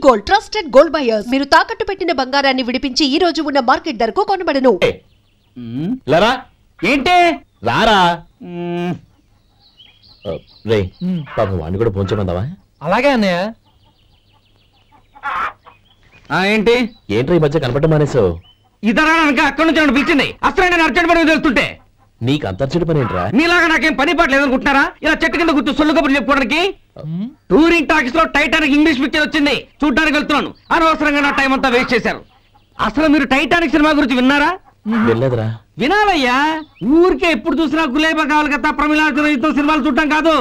Gold, trusted gold buyers. మీరు తాకట్టు పెట్టిన బంగారాన్ని విడిపించి ఈ రోజు ఉన్న మార్కెట్ ధరకు కొనబడను. లరా ఏంటి రారా రే పాపం వాడిని కూడా పోంచమందావా? అలాగే అన్నయ్య. ఏంటి ఏంట్రా ఈ మధ్య కనపడటం మానేసావు? ఇతర అక్కడి నుంచి నన్ను పిలిచింది. అసలు నేను అర్జెంట్ పని తెలుస్తుంటే నీకు అంతర్చడి పని ఏంట్రా? మీలాగా నాకేం పని పాట లేదనుకుంటున్నారా? ఇలా చెట్టు కింద గుర్తు సొల్లు కబుర్లు చెప్పుకోవడానికి. టూరింగ్ టాకీస్ లో టైటానిక్ ఇంగ్లీష్ పిక్చర్ వచ్చింది, చూడడానికి వెళ్తున్నాను. అనవసరంగా నా టైం అంతా వేస్ట్ చేశారు. అసలు మీరు టైటానిక్ సినిమా గురించి విన్నారా? వెళ్ళలేదురా. వినాలయ్యా. ఊరికే ఎప్పుడు చూసినా గులేబా కావాలి కదా, ప్రమిళ సినిమాలు చూడటం కాదు.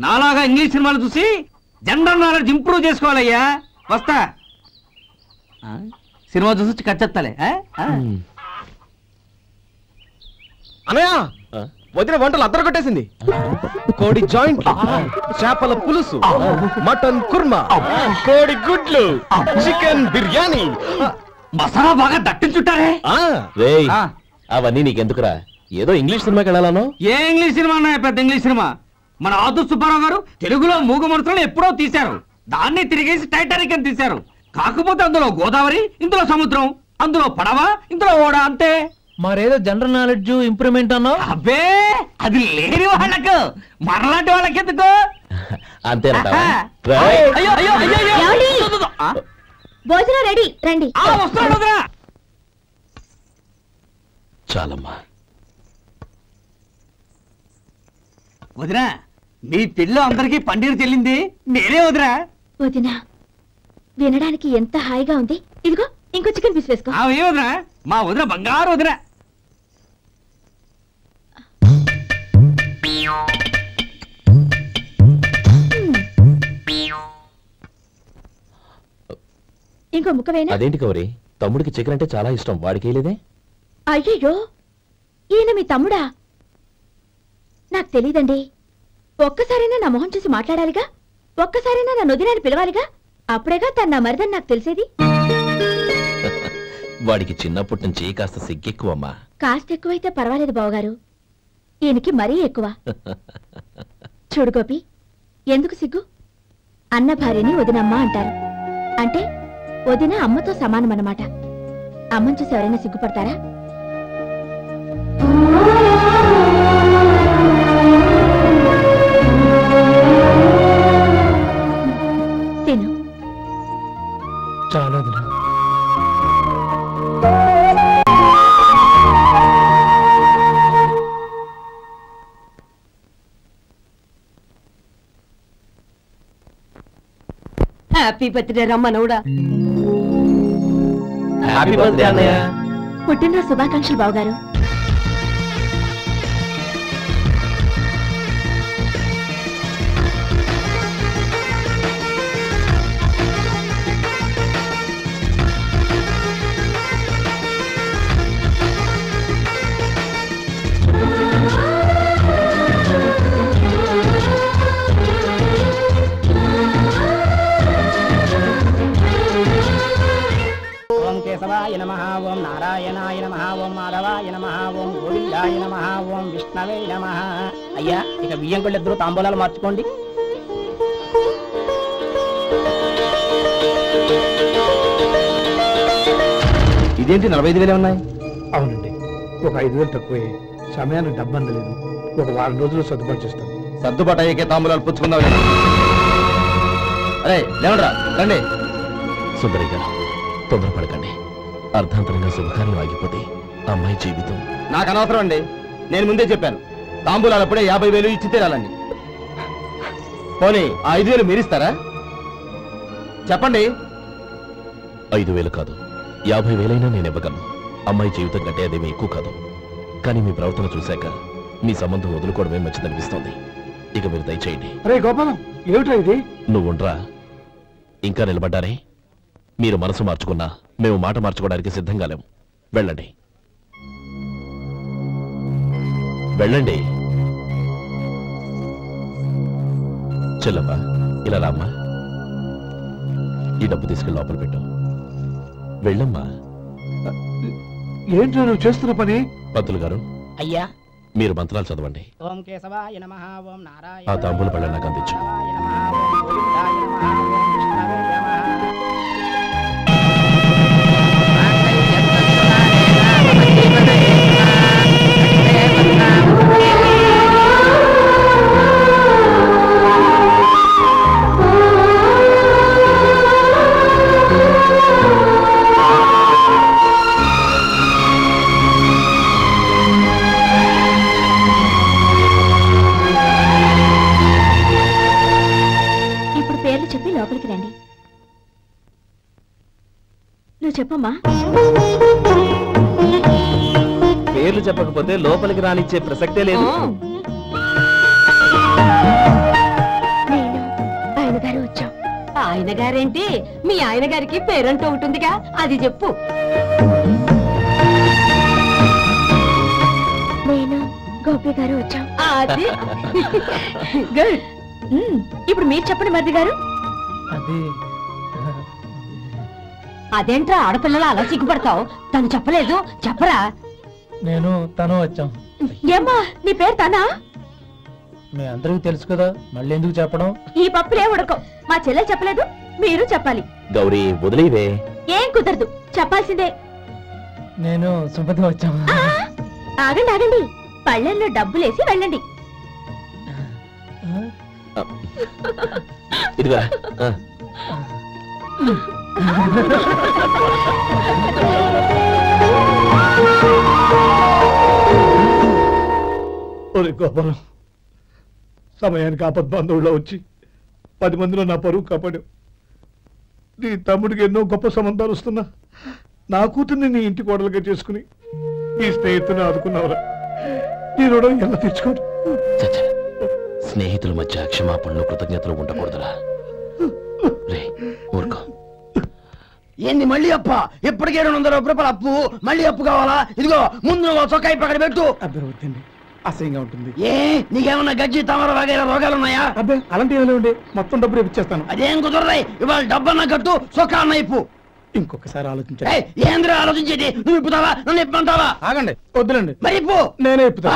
నాలాగా ఇంగ్లీష్ సినిమాలు చూసి జనరల్ నాలెడ్జ్ ఇంప్రూవ్ చేసుకోవాలయ్యా. వస్తా. సినిమా చూసి కచ్చెత్తాలే. అనయ్య వదిన వంటలు అద్దరు కొట్టేసింది. కోడి జాయింట్, చేపల పులుసు, మటన్ కుర్మా, కోడి గుడ్లు, చికెన్ బిర్యానీ, మసాలా బాగా దట్టించుంటారే. అవన్నీ నీకెందుకురా? ఏదో ఇంగ్లీష్ సినిమాకి వెళ్ళాలను. ఏ ఇంగ్లీష్ సినిమా అన్నా? పెద్ద ఇంగ్లీష్ సినిమా. మన ఆదు సుబ్బారావు గారు తెలుగులో మూగమరుతులను ఎప్పుడో తీశారు. దాన్ని తిరిగేసి టైటానిక్ అని తీశారు. కాకపోతే అందులో గోదావరి, ఇందులో సముద్రం, అందులో పడవ, ఇందులో ఓడ, అంతే. మరేదో జనరల్ నాలెడ్జ్ ఇంప్రూవ్మెంట్ అన్నా? అబ్బే అది లేని వాళ్ళకు, మనలాంటి వాళ్ళకి ఎందుకు? అంతేనా? భోజనం రెడీ, రండి. వస్తున్నాడు. చాలమ్మా. వదినా, మీ పిల్ల అందరికీ పన్నీరు చెల్లింది నేనే వదినా. వదినా, వినడానికి ఎంత హాయిగా ఉంది. ఇదిగో ఇంకో చికెన్ పీస్ వేసుకో. ఏ వదినా, మా వదిన బంగారు వదినా. ఇంకో ముక్కవేనా? అదేంటి కౌరి, తమ్ముడికి చికెన్ అంటే చాలా ఇష్టం, వాడికి లేదే? అయ్యయ్యో, ఈయన మీ తమ్ముడా? నాకు తెలీదండి. ఒక్కసారైనా నా మొహం చూసి మాట్లాడాలిగా, ఒక్కసారైనా నా వదినాన్ని పిలవాలిగా, అప్పుడేగా తన నా మరిదని నాకు తెలిసేది. వాడికి చిన్నప్పటి నుంచి కాస్త సిగ్గెక్కువమ్మా. కాస్త ఎక్కువైతే పర్వాలేదు బావగారు, ఈయనకి మరీ ఎక్కువ. చూడు గోపి, ఎందుకు సిగ్గు? అన్న భార్యని వదినమ్మ అంటారు. అంటే వదిన అమ్మతో సమానమన్నమాట. అమ్మని చూసి ఎవరైనా సిగ్గుపడతారా? తిను. చాలా హ్యాపీ బర్త్డే రమ్మనవుడా. హ్యాపీ బర్త్డే అన్నయ్య. పుట్టినరోజు శుభాకాంక్షలు బావగారు. కేశవాయ నమః, ఓం నారాయణాయ నమః, ఓం మాధవాయ నమః, ఓం గోవిందాయ నమః, ఓం విష్ణవే నమః. అయ్యా, ఇక బియ్యం కొళ్ళు ఇద్దరు తాంబూలాలు మార్చుకోండి. ఇదేంటి 45,000 ఉన్నాయి? అవునండి, ఒక 5,000 తక్కువే. సమయానికి డబ్బు అందలేదు. ఒక వారం రోజులు సర్దుబాటు చేస్తాం. సర్దుబాటు అయ్యే తాంబూలాలు పుచ్చుకుందాం. అరే లేవండ్రా, రండి. సుందరి గారు, తొందరపడకండి. అర్ధాంతరంగా శుభకార్యం ఆగిపోతే అమ్మాయి జీవితం. నాకు అనవసరం అండి, నేను ముందే చెప్పాను. తాంబూలాలు అప్పుడే 50,000 ఇచ్చి తీరాలండి. పోనీ ఆ 5,000 మీరిస్తారా? చెప్పండి. 5,000 కాదు, 50,000 నేను ఇవ్వగలను. అమ్మాయి జీవితం కంటే అదేమీ ఎక్కువ కాదు. కానీ మీ ప్రవర్తన చూశాక మీ సంబంధం వదులుకోవడమే మంచిదనిపిస్తోంది. ఇక మీరు దయచేయండి. అరే గోపాలం, ఏమిటా ఇది? నువ్వుండ్రా. ఇంకా నిలబడ్డారే? మీరు మనసు మార్చుకున్నా మేము మాట మార్చుకోవడానికి సిద్ధంగా లేము. వెళ్ళండి, వెళ్ళండి. చెల్లమ్మా, ఇలా రామ్మా. ఈ డబ్బు తీసుకెళ్ళి లోపల పెట్టు. వెళ్ళమ్మా. ఏంటో నువ్వు చేస్తున్న పని? పంతులు గారు, అయ్యా, మీరు మంత్రాలు చదవండి. ఓం కేశవాయ నమః, ఓం నారాయణ. ఆ తాంబూల పళ్ళ నాకు అందించు. ఓం గోవిందాయ నమః, ఓం విష్ణవే నమః. నువ్వు చెప్పమ్మా. పేర్లు చెప్పకపోతే లోపలికి రానిచ్చే ప్రసక్తే లేదు. నేను ఆయన గారు వచ్చాం. ఆయన గారేంటి, మీ ఆయన గారికి పేరంటూ ఉంటుందిగా, అది చెప్పు. నేను గోపి గారు వచ్చాం. అది గుడ్. ఇప్పుడు మీరు చెప్పండి మరిది గారు. అదేంట్రా ఆడపిల్లలు అలా సిగ్గుపడతావు? తను చెప్పలేదు, చెప్పరా. నేను తను వచ్చాం. ఏమ్మా నీ పేరు తనా? మీ అందరికీ తెలుసు కదా, మళ్ళీ ఎందుకు చెప్పడం? ఈ పప్పులే ఉడకం. మా చెల్లె చెప్పలేదు, మీరు చెప్పాలి. గౌరీ వదిలేవే. ఏం కుదరదు, చెప్పాల్సిందే. నేను సుమతి వచ్చాం. ఆగండి ఆగండి, పళ్ళెల్లో డబ్బులేసి వెళ్ళండి. ఇదిగా ఒరే గోపాలం, సమయానికి ఆపద్బాంధవుల్లో వచ్చి 10 మందిలో నా పరువు కాపాడావు. నీ తమ్ముడికి ఎన్నో గొప్ప సంబంధాలు వస్తున్నా నా కూతుర్ని నీ ఇంటి కోడలుగా చేసుకుని ఈ స్నేహితుని ఆదుకున్నావురా. నీ రుణం ఎలా తెచ్చుకోరు? స్నేహితుల మధ్య క్షమాపణలు కృతజ్ఞతలు ఉండకూడదురా. రే ఊరుకో. ఏంది మళ్ళీ అప్ప? ఇప్పటికే 200 రూపాయల అప్పు, మళ్ళీ అప్పు కావాలా? ఇదిగో ముందు చొక్కాయి పక్కన పెట్టు. అర్థమవుతుంది, అసహ్యంగా ఉంటుంది. ఏ నీకేమన్నా గజ్జి తమర వగైరా రోగాలు ఉన్నాయా? అబ్బే అలాంటి ఏమైనా ఉండే, మొత్తం డబ్బు రేపు ఇచ్చేస్తాను. అదేం కుదరదాయి. ఇవాళ డబ్బన్నా కట్టు, చొక్కా అన్న ఇప్పు. ఇంకొకసారి ఆలోచించండి. ఏంద్రా ఆలోచించేది? నువ్వు ఇప్పుతావా, నన్ను ఇప్పమంటావా? ఆగండి, వద్దులండి, మరి ఇప్పు. నేనే ఇప్పుతా.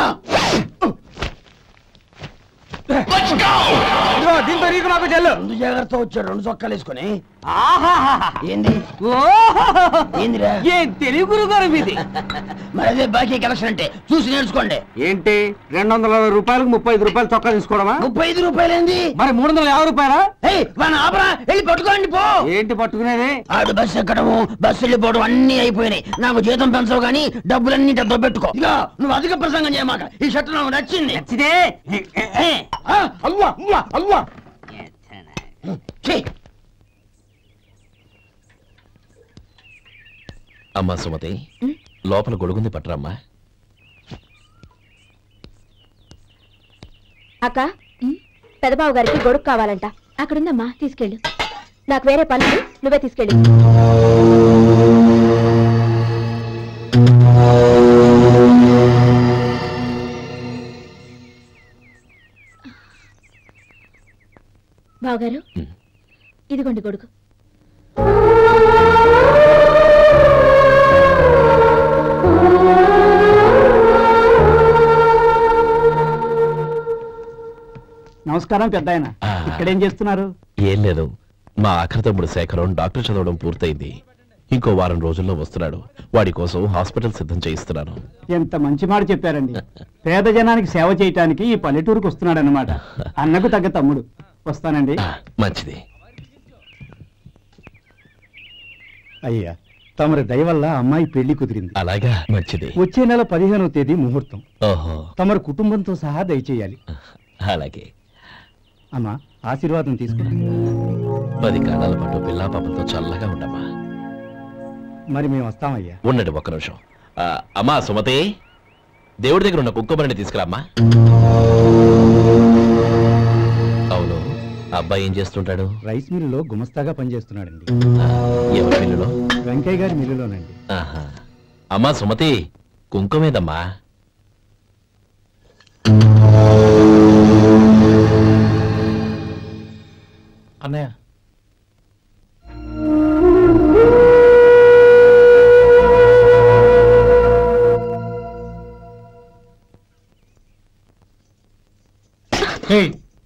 దీంతో నీకు నాకు చెల్లు. 2 జాగ్రత్త వచ్చాడు, 2 చొక్కాలు వేసుకుని. ఏంది ఏందిరా? ఏ తెలుగు గురువు గారు మీది? మరి అదే బాకీ కలెక్షన్ అంటే చూసి నేర్చుకోండి. ఏంటి 220 రూపాయలకు 35 రూపాయలు చొక్కా తీసుకోవడమా? 35 రూపాయలు ఏంది? మరి 350 రూపాయలా? ఆపరా, వెళ్ళి పట్టుకోండి పో. ఏంటి పట్టుకునేది? ఆడు బస్సు ఎక్కడము, బస్సు వెళ్ళిపోవడం అన్ని అయిపోయినాయి. నాకు జీతం పెంచవు గానీ డబ్బులన్నీ దొబ్బెట్టుకో. ఇక నువ్వు అధిక ప్రసంగం చేయమాక. ఈ షర్ట్ నాకు నచ్చింది. నచ్చితే అల్వా అల్వా అల్వా. అమ్మా సుమతి, లోపల గొడుగుంది పట్టరమ్మా. అక్క, పెదబాబు గారికి గొడుగు కావాలంట. అక్కడుందమ్మా, తీసుకెళ్ళు. నాకు వేరే పనులు, నువ్వే తీసుకెళ్ళు. బావగారు, ఇదిగోండి గొడుగు. నమస్కారం పెద్ద ఆయన. ఇక్కడేం చేస్తున్నారు? ఏం లేదు, మా ఆఖరి తమ్ముడు శేఖరం డాక్టర్ చదవడం పూర్తయింది. ఇంకో వారం రోజుల్లో వస్తున్నాడు. వాడి కోసం హాస్పిటల్ సిద్ధం చేయిస్తున్నాను. ఎంత మంచి మాట చెప్పారండి. పేద జనానికి సేవ చేయటానికి ఈ పల్లెటూరుకు వస్తున్నాడు అన్నమాట. అన్నకు తగ్గ తమ్ముడు. వస్తానండి. మంచిది. అయ్యా, తమరి దయ వల్ల అమ్మాయి పెళ్లి కుదిరింది. అలాగా, మంచిది. వచ్చే నెల 15వ తేదీ ముహూర్తం. ఓహో, తమరు కుటుంబంతో సహా దయచేయాలి. అలాగే. అమ్మా, ఆశీర్వాదం తీసుకురా. 10 కాలాల పాటు పిల్లా పాపలతో చల్లగా ఉండమ్మా. మరి మేము వస్తామయ్యా. ఉండండి ఒక్క నిమిషం. అమ్మా సుమతి, దేవుడి దగ్గర ఉన్న కుక్కబరిని తీసుకురామ్మా. అవును, అబ్బాయి ఏం చేస్తుంటాడు? రైస్ మిల్లులో గుమస్తాగా పనిచేస్తున్నాడండి. ఎవరి మిల్లులో? వెంకయ్య గారి మిల్లులోనండి. అమ్మా సుమతి, కుంకుమేదమ్మా. అన్నయ్య,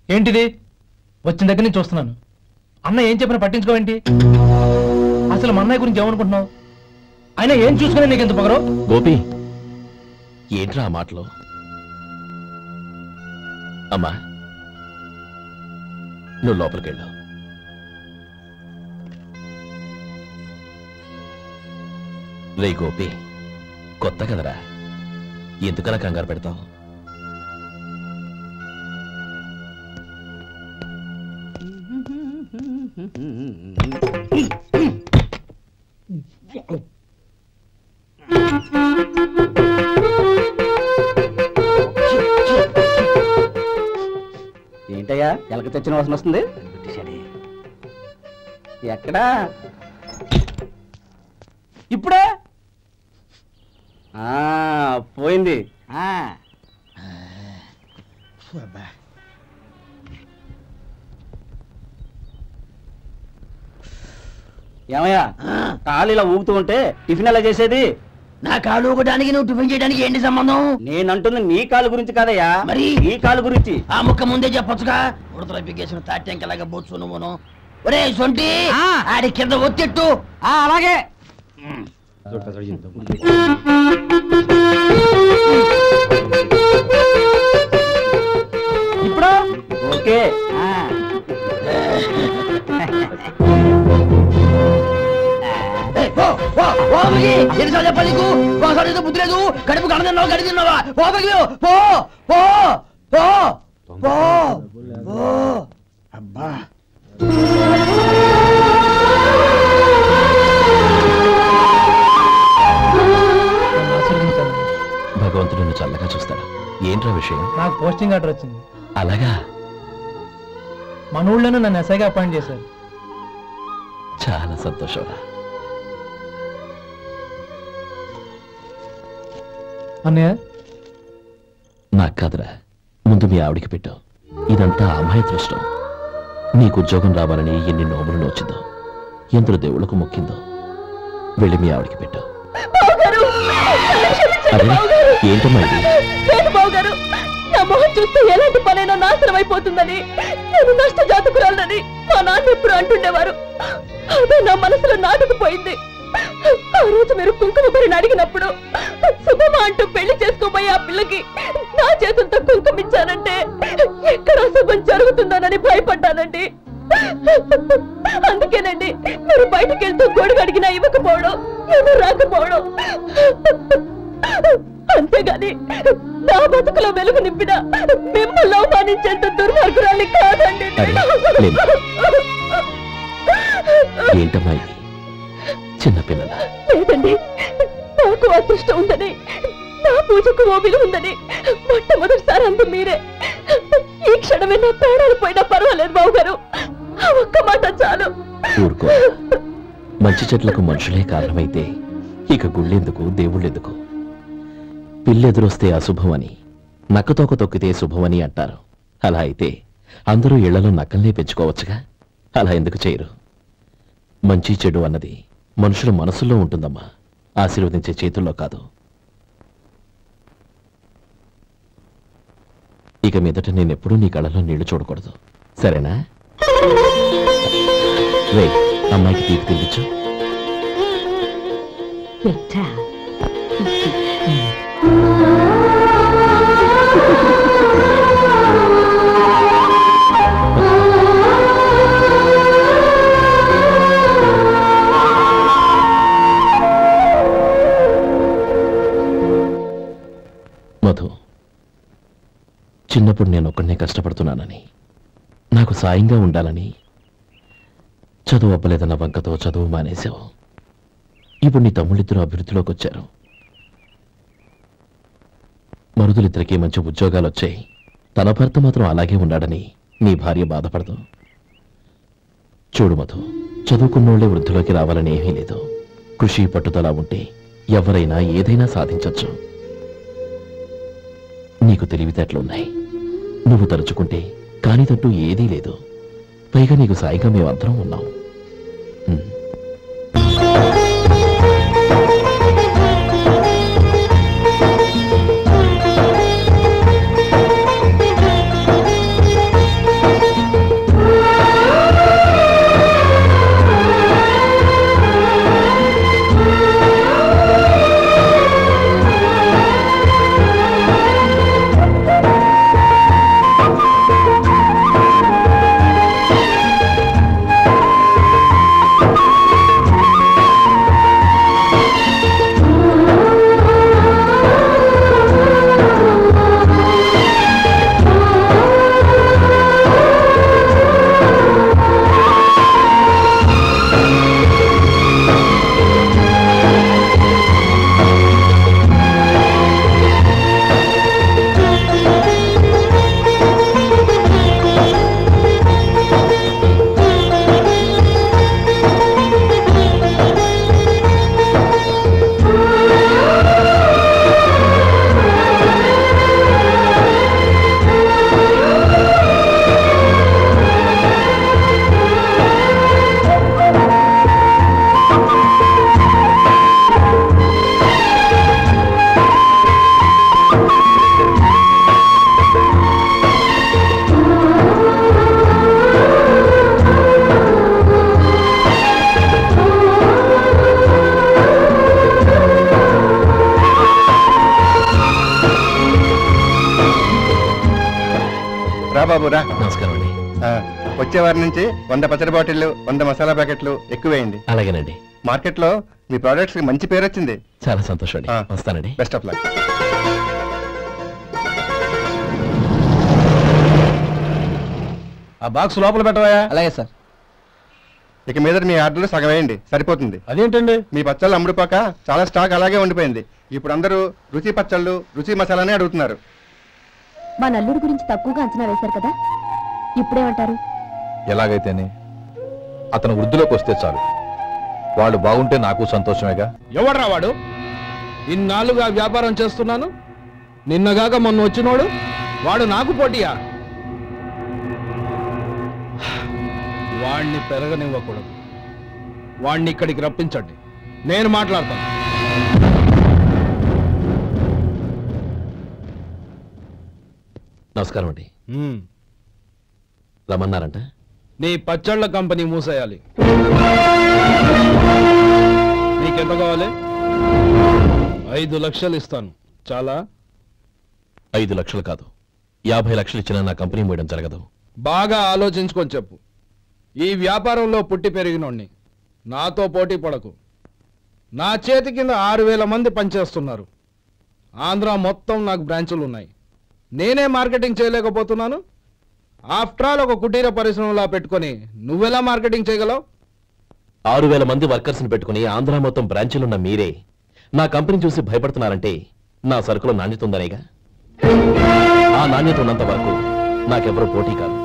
ఏంటిది? వచ్చిన దగ్గర నుంచి చూస్తున్నాను. అన్న ఏం చెప్పినా పట్టించుకోవేంటి? అసలు మా అన్నయ్య గురించి ఏమనుకుంటున్నావు? అయినా ఏం చూసుకునే నీకు ఎంత పొగరు? గోపి, ఏంట్రా ఆ మాటలు? అమ్మా, నువ్వు లోపలికెళ్ళు. రే గోపి, కొత్త కదరా, ఎందుకలా కంగారు పెడతావు? ఎలక తెచ్చిన వాసన వస్తుంది. ఎక్కడా? ఇప్పుడే పోయింది. ఏమయ్యా, కాలు ఇలా ఊగుతూ ఉంటే టిఫిన్ ఎలా చేసేది? నా కాలు ఊగడానికి నువ్వు టిఫిన్ చేయడానికి ఏంటి సంబంధం? నేనంటుంది నీ కాలు గురించి కాదయ్యా, మరి ఈ కాలు గురించి. ఆ ముక్క ముందే చెప్పొచ్చుగా. ఉడతలో పిగేసిన తాట్యంకలాగా బొచ్చు నువ్వును. ఒరే సొంటి, ఆడి కింద ఒత్తిట్టు. అలాగే. ఇప్పుడు ఓకే. ఎన్నిసార్లు చెప్పాలి నీకు? ఒకసారి బుద్ధి లేదు. కడుపు గడ తిన్నావు, గడి తిన్నావా? పో పో పో పో పో పో. అబ్బా భగవంతుడు నిన్ను చల్లగా చూస్తాడు. ఏంట్రా విషయం? నాకు పోస్టింగ్ ఆర్డర్ వచ్చింది. అలాగా? మన ఊళ్ళోనే నన్ను ఎస్ఐగా అపాయింట్ చేశారు. చాలా సంతోషంరా. అన్నయ్య, నాకు కాదురా, ముందు మీ ఆవిడికి పెట్టావు. ఇదంతా అమ్మాయి దృష్టం. నీకు ఉద్యోగం రావాలని ఎన్ని నోములు నోచిందో, ఎందరో దేవుళ్లకు మొక్కిందో. వెళ్ళి మీ ఆవిడికి పెట్టావు. ఏంటమ్మా ఇది? బావగారు, నా మొహం చూస్తే ఎలాంటి పనైనా నాశనం అయిపోతుందని, నేను నష్ట జాతకురాలని మా నాన్న ఎప్పుడు అంటుండేవారు. అదే నా మనసులో నాటుకుపోయింది. ఆ రోజు మీరు కుంకుమ భరిని అడిగినప్పుడు శుభమా అంటూ పెళ్లి చేసుకోబోయే ఆ పిల్లకి నా చేతులతో కుంకుమించానంటే ఎక్కడ శుభం జరుగుతుందోనని భయపడ్డానండి. అందుకేనండి మీరు బయటకు వెళ్తూ గొడుగు అడిగినా ఇవ్వకపోవడం, ఏదో రాకపోవడం. అంతేగాని నా బతుకులో వెలుగు నింపిన మిమ్మల్ని అవమానించేంత దుర్మార్గురాలి కాదండి. ఏంటమ్మా ఇది? చిన్నపిల్లల లేదండి, నాకు అదృష్టం ఉందని, నా పూజకు ఓ విలువ ఉందని మొట్టమొదటిసారి అందు మీరే. ఈ క్షణమే నా ప్రాణాలు పోయినా పర్వాలేదు బావగారు, ఆ ఒక్క మాట చాలు. ఊరుకో. మంచి చెట్లకు మనుషులే కారణమైతే ఇక గుళ్ళెందుకు, దేవుళ్ళెందుకు? పిల్లెదురొస్తే అశుభం అని, నక్కతోక తొక్కితే శుభమని అంటారు. అలా అయితే అందరూ ఇళ్లలో నక్కల్నే పెంచుకోవచ్చుగా. అలా ఎందుకు చేయరు? మంచి చెడు అన్నది మనుషుల మనసుల్లో ఉంటుందమ్మా, ఆశీర్వదించే చేతుల్లో కాదు. ఇక మీదట నేనెప్పుడూ నీ కళ్ళలో నీళ్లు చూడకూడదు, సరేనా? రే, అమ్మాయికి తీపి తినిపించు. మధు, చిన్నప్పుడు నేను ఒక్కడనే కష్టపడుతున్నానని, నాకు సాయంగా ఉండాలని చదువు అవ్వలేదన్న వంకతో చదువు మానేశావు. ఇప్పుడు నీ తమ్ముళ్ళిద్దరూ అభివృద్ధిలోకి వచ్చారు. మరుదులిద్దరికీ మంచి ఉద్యోగాలు వచ్చాయి. తన భర్త మాత్రం అలాగే ఉన్నాడని నీ భార్య బాధపడదు. చూడు మధు, చదువుకున్నోళ్లే వృద్ధిలోకి రావాలని ఏమీ లేదు. కృషి పట్టుదల ఉంటే ఎవరైనా ఏదైనా సాధించొచ్చు. నీకు తెలివితేటలున్నాయి. నువ్వు తలుచుకుంటే కానిదంటూ ఏదీ లేదు. పైగా నీకు సాయిగా మేమందరం ఉన్నాం. బాబు రా. నమస్కారం అండి. వచ్చే వారి నుంచి 100 పచ్చడి బాటిళ్లు 100 మసాలా ప్యాకెట్లు ఎక్కువేయండి. అలాగేనండి. మార్కెట్ లో మీ ప్రోడక్ట్స్ కి మంచి పేరు వచ్చింది. చాలా సంతోషం అండి. వస్తానండి. Best of luck. ఆ బాక్స్ లోపల పెట్టవా? అలాగే సార్. ఇక మీద మీ ఆర్డర్లు సగం వేయండి, సరిపోతుంది. అదేంటండి? మీ పచ్చళ్ళు అమ్ముడుపోక చాలా స్టాక్ అలాగే ఉండిపోయింది. ఇప్పుడు అందరూ రుచి పచ్చళ్ళు రుచి మసాలానే అడుగుతున్నారు. మా నల్లుడి గురించి తక్కువగా అంచనా వేశారు కదా, ఇప్పుడేమంటారు? ఎలాగైతేనే అతను వృద్ధిలోకి వస్తే చాలు. వాడు బాగుంటే నాకు సంతోషమేగా. ఎవడ్రా వాడు? ఇన్నాళ్ళుగా వ్యాపారం చేస్తున్నాను, నిన్నగాక మొన్న వచ్చినోడు వాడు నాకు పోటీయా? వాణ్ణి పెరగనివ్వకూడదు. వాణ్ణి ఇక్కడికి రప్పించండి, నేను మాట్లాడతాను. నమస్కారం అండి. రమ్మన్నారంట? నీ పచ్చళ్ళ కంపెనీ మూసేయాలి. నీకెంత కావాలి? 5 లక్షలు ఇస్తాను. చాలా? 5 లక్షలు కాదు, 50 లక్షలు ఇచ్చినా నా కంపెనీ మూయడం జరగదు. బాగా ఆలోచించుకొని చెప్పు. ఈ వ్యాపారంలో పుట్టి పెరిగినోణ్ణి, నాతో పోటీ పడకు. నా చేతి కింద 6000 మంది పనిచేస్తున్నారు. ఆంధ్ర మొత్తం నాకు బ్రాంచులు ఉన్నాయి. నేనే మార్కెటింగ్ చేయలేకపోతున్నాను. ఆఫ్టర్ ఆల్ ఒక కుటీర పరిశ్రమలా పెట్టుకొని నువ్వెలా మార్కెటింగ్ చేయగలవు? 6000 మంది వర్కర్స్ని పెట్టుకుని ఆంధ్ర మొత్తం బ్రాంచీలున్న మీరే నా కంపెనీ చూసి భయపడుతున్నారంటే నా సరుకులో నాణ్యత ఉందనేగా. ఆ నాణ్యత ఉన్నంత వరకు నాకెవరూ పోటీ కాదు.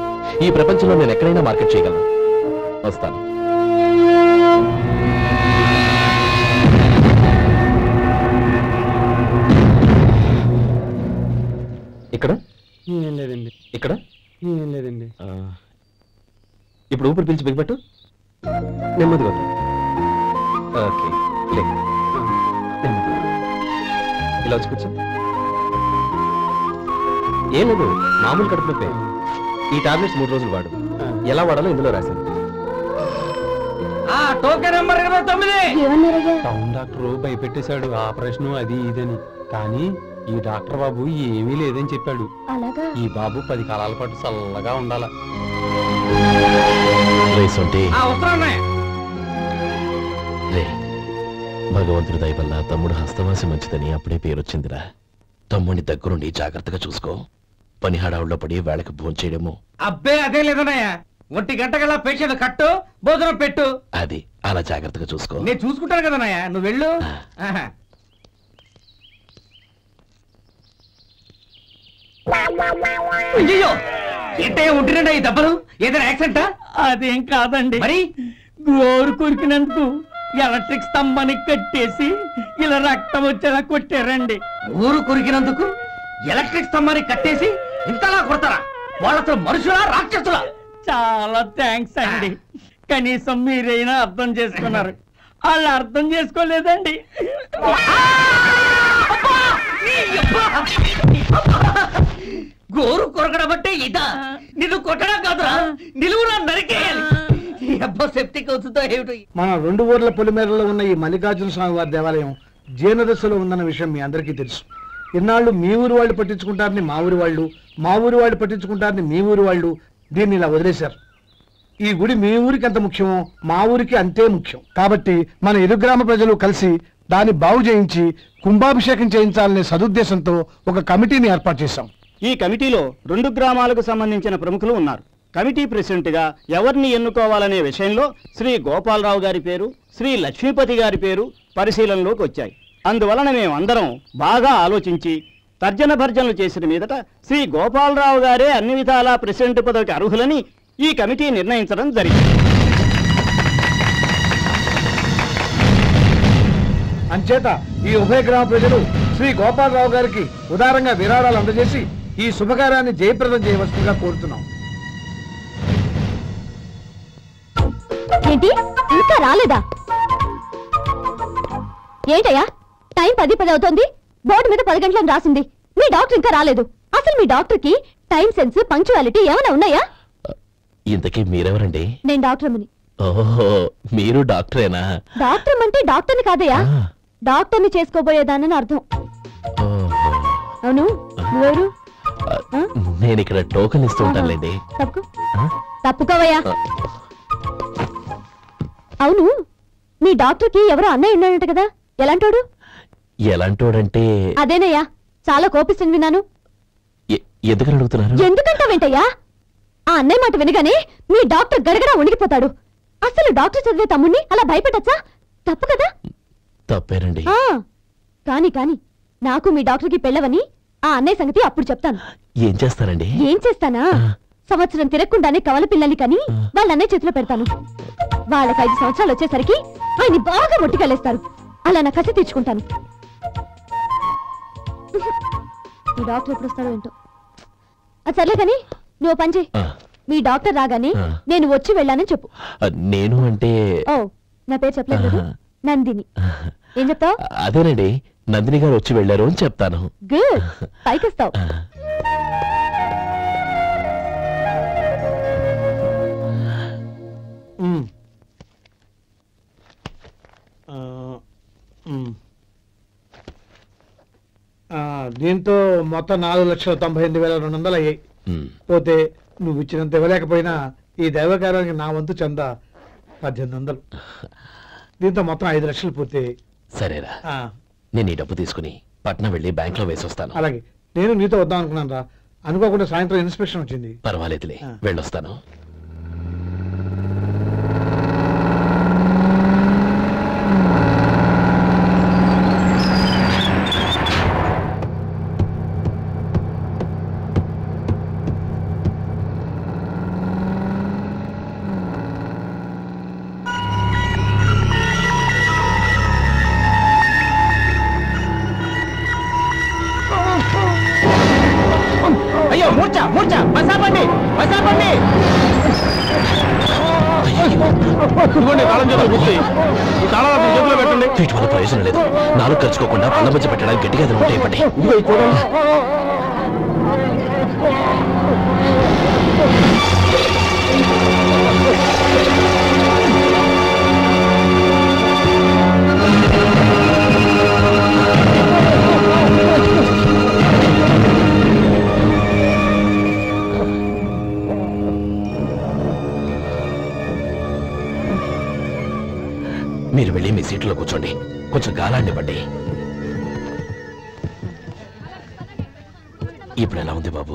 ఈ ప్రపంచంలో నేను ఎక్కడైనా మార్కెట్ చేయగలను. వస్తాను. ఇక్కడ ఏం లేదండి. ఇక్కడ ఏం లేదండి. ఇప్పుడు ఊపిరి పీల్చి బిగపట్టు. నెమ్మదిగా ఓకే. ఇలా వచ్చి కూర్చో. ఏం లేదు, మామూలు కడుపు నొప్పే. ఈ టాబ్లెట్స్ 3 రోజులు వాడు. ఎలా వాడాలో ఇందులో రాశాను. Token number 29. టౌన్ డాక్టర్ భయపెట్టేశాడు, ఆపరేషన్ అది ఇదని. కానీ ఈ డాక్టర్ బాబు ఏమీ లేదని చెప్పాడు. ఈ బాబు 10 కాలాల పాటు చల్లగా ఉండాలా. భగవంతుడి దయ వల్ల తమ్ముడు హస్తవాసి మంచిదని అప్పుడే పేరొచ్చిందిరా. తమ్ముడిని దగ్గరుండి జాగ్రత్తగా చూసుకో. పని హడావుల్లో పడి వేళకి భోంచేయడము. అబ్బే అదే లేదన్నయ్య. 1 గంటకల్లా పేషెంట్ కట్టు, భోజనం పెట్టు. అది అలా జాగ్రత్తగా చూసుకో. నేను చూసుకుంటాను కదన్నయ్య, నువ్వు వెళ్ళు. అయ్యో, ఏంటయ్యా ఉంటున్నాడా ఈ దెబ్బలు? ఏదైనా యాక్సిడెంటా? అదేం కాదండి. మరి గోరు కొరికినందుకు ఎలక్ట్రిక్ స్తంభాన్ని కట్టేసి ఇలా రక్తం వచ్చేలా కొట్టారండి. ఊరు కొరికినందుకు ఎలక్ట్రిక్ స్తంభాన్ని కట్టేసి ఇంతలా కొడతారా? వాళ్ళతో మనుషులా రాక్షసులా? చాలా థ్యాంక్స్ అండి, కనీసం మీరైనా అర్థం చేసుకున్నారు. వాళ్ళు అర్థం చేసుకోలేదండి. గోరు కొరకడం అంటే ఇదా? నిన్ను కొట్టడం కాదురా, నిలువురా నరికేయాలి. సెప్టిక్ అవుతుందో ఏమిటో. మన 2 ఊర్ల పొలిమేరలో ఉన్న ఈ మల్లికార్జున స్వామి వారి దేవాలయం జీర్ణదశలో ఉందన్న విషయం మీ అందరికీ తెలుసు. ఇన్నాళ్ళు మీ ఊరు వాళ్ళు పట్టించుకుంటారని మా ఊరి వాళ్ళు, మా ఊరి వాళ్ళు పట్టించుకుంటారని మీ ఊరి వాళ్ళు దీన్ని ఇలా వదిలేశారు. ఈ గుడి మీ ఊరికి ఎంత ముఖ్యమో మా ఊరికి అంతే ముఖ్యం. కాబట్టి మన ఇరు గ్రామ ప్రజలు కలిసి దాన్ని బాగు చేయించి కుంభాభిషేకం చేయించాలనే సదుద్దేశంతో ఒక కమిటీని ఏర్పాటు చేశాం. ఈ కమిటీలో 2 గ్రామాలకు సంబంధించిన ప్రముఖులు ఉన్నారు. కమిటీ ప్రెసిడెంట్ గా ఎవరిని ఎన్నుకోవాలనే విషయంలో శ్రీ గోపాలరావు గారి పేరు, శ్రీ లక్ష్మీపతి గారి పేరు పరిశీలనలోకి వచ్చాయి. అందువలన మేమందరం బాగా ఆలోచించి తర్జన భర్జనలు చేసిన మీదట శ్రీ గోపాలరావు గారే అన్ని విధాలా ప్రెసిడెంట్ పదవికి అర్హులని ఈ కమిటీ నిర్ణయించడం జరిగింది. అంచేత ఈ ఉభయ గ్రామ ప్రజలు శ్రీ గోపాలరావు గారికి ఉదారంగా విరాళాలు అందజేసి ఈ శుభకార్యాన్ని జయప్రదం చేయవలసిందిగా కోరుతున్నాం. ఏంటి ఇంకా రాలేదా? ఏంటయ్యా, టైం 10 అవుతోంది. బోర్డు మీద 10 గంటలను రాసింది. మీ డాక్టర్ ఇంకా రాలేదు. అసలు మీ డాక్టర్ కి టైం సెన్స్, పంక్చువాలిటీ ఏమైనా ఉన్నాయా? ఇంతకీ మీరెవరండి? నేను డాక్టర్. ఓహో, మీరు డాక్టరేనా? డాక్టర్ అంటే డాక్టర్ని కాదయ్యా, డాక్టర్ని చేసుకోబోయేదానని అర్థం. అవును, నువ్వెవరు? నేను ఇక్కడ టోకెన్ ఇస్తూ ఉంటానులేండి. తప్పుకోవయ్యా. అవును, మీ డాక్టర్కి ఎవరో అన్నయ్య ఉన్నాడంట కదా, ఎలాంటోడు? ఎలాంటోడంటే అదేనయ్యా, చాలా కోపిస్తుంది విన్నాను. ఎందుకని అడుగుతున్నారు? ఎందుకంటా వెంటయ్యా? ఆ అన్నయ్య మాట వినగానే మీ డాక్టర్ గడగడా ఉణిగిపోతాడు. అసలు డాక్టర్ చదివే తమ్ముణ్ణి అలా భయపెట్టచ్చా? తప్పు కదా? తప్పేనండి. కాని కాని నాకు మీ డాక్టర్కి పెళ్ళవని ఆ అన్నయ్య సంగతి అప్పుడు చెప్తాను. ఏం చేస్తారండి? ఏం చేస్తానా, సంవత్సరం తిరగకుండానే కవల పిల్లల్ని కని వాళ్ళ అన్నయ్య చేతిలో పెడతాను. వాళ్ళకి 5 సంవత్సరాలు వచ్చేసరికి ఆయన్ని బాగా మొట్టికెళ్ళేస్తారు. అలా నా కసి తీర్చుకుంటాను. మీ డాక్టర్ ఎప్పుడు వస్తాడో ఏంటో. అది సర్లే కానీ నువ్వు పని చేయి. మీ డాక్టర్ రాగానే నేను వచ్చి వెళ్ళానని చెప్పు. నేను అంటే ఓ, నా పేరు చెప్పలేదు కదా, నందిని. ఏం చెప్తావు? అదేనండి, నందిని గారు వచ్చి వెళ్ళారు అని చెప్తాను. గుడ్, పైకొస్తావు. దీంతో మొత్తం 4,98,200 అయ్యాయి. పోతే నువ్వు ఇచ్చినంత ఇవ్వలేకపోయినా ఈ దైవకార్యానికి నా వంతు చంద 1800. దీంతో మొత్తం 5 లక్షలు పూర్తయ్యాయి. సరేరా, నేను ఈ డబ్బు తీసుకుని పట్నం వెళ్ళి బ్యాంక్ లో వేసొస్తాను. అలాగే, నేను నీతో వద్దాం అనుకున్నాను రా, అనుకోకుండా సాయంత్రం ఇన్స్పెక్షన్ వచ్చింది. పర్వాలేదులే, వెళ్ళొస్తాను. అయ్యో మూర్చ మూర్చ, బసాపండి బసాపండి. వీటి వల్ల ప్రయోజనం లేదు. 4 ఖర్చుకోకుండా పళ్ళ మధ్య పెట్టడానికి గట్టిగా ఎదురుకుంటే ఇవ్వండి. మీరు వెళ్ళి మీ సీట్లో కూర్చోండి, కొంచెం గాలాండి బండి. ఇప్పుడు ఎలా ఉంది బాబు?